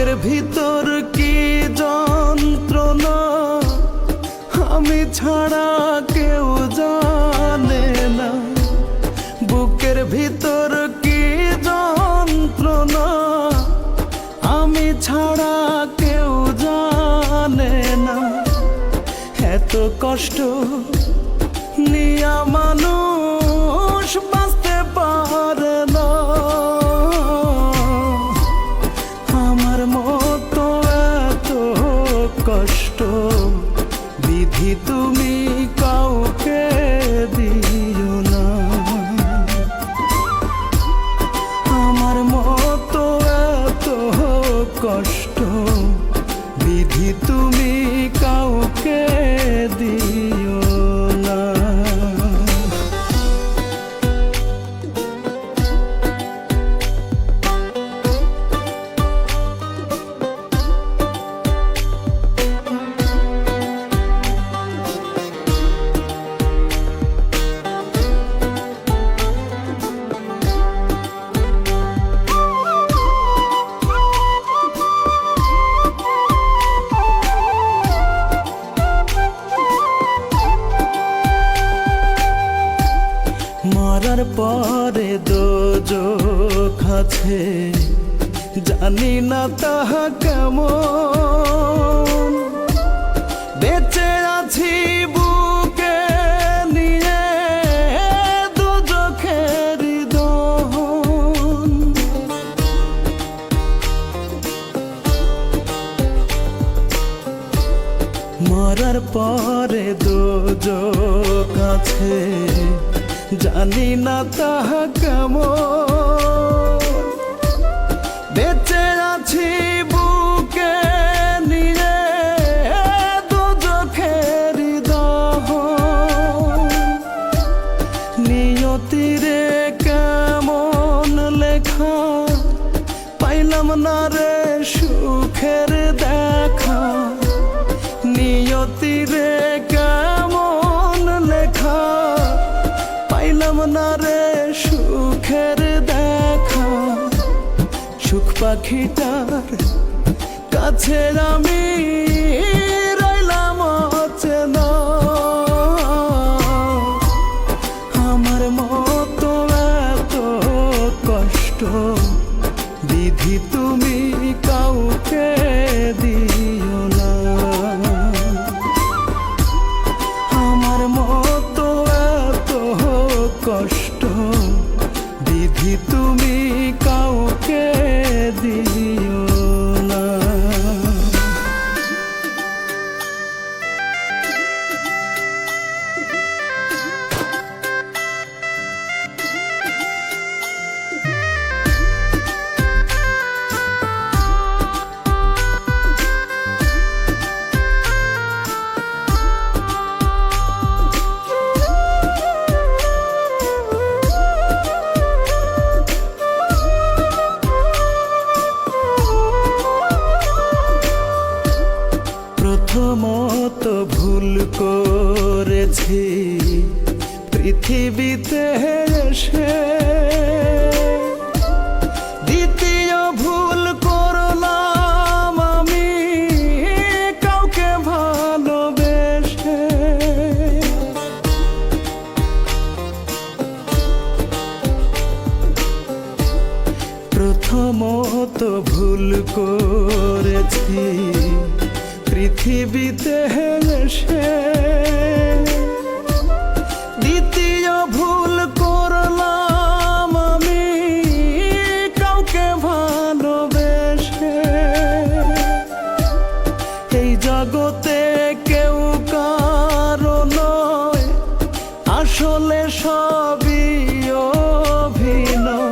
বুকের ভিতর কি যন্ত্রণা আমি ছাড়া কেউ জানে না। বুকের ভিতর কি যন্ত্রণা আমি ছাড়া কেউ জানে না। এত কষ্ট নিয়া মানুষ বাঁচতে পারে না। আমার মতো এত কষ্ট বিধি তুমি কাউকে দিও না। আমার মতো এত কষ্ট বিধি তুমি কাউকে দিও না। মরার পরে দোজখ আছে জানি না তাহা কেমন। বেঁচে আছি বুকে নিয়ে দোজখের দহন। মরার পরে দোজখ আছে জানি না তাহা কেমন। বেঁচে আছি বুকে নিয়ে দোজখের দহন। নিয়তিরে কেমন লেখা পাইলাম না রে সুখের দেখা। নিয়তিরে কেমন লেখা পাইলাম না রে সুখের দেখা। সুখ পাখিটার কাছে আমি রইলাম অচেনা। আমার মতো এত কষ্ট বিধি তুমি কাউকে দিও না। আমার মতো এত কষ্ট বিধি তুমি কাউকে দিও না। প্রথমত ভুল করেছি পৃথিবীতে এসে। দ্বিতীয় ভুল করলাম আমি কাউকে ভালোবেসে। প্রথমত ভুল করেছি পৃথিবীতে এসে। দ্বিতীয় ভুল করলাম আমি কাউকে ভালোবেসে। এই জগতে কেউ কারো নয় আসলে সবই অভিনয়।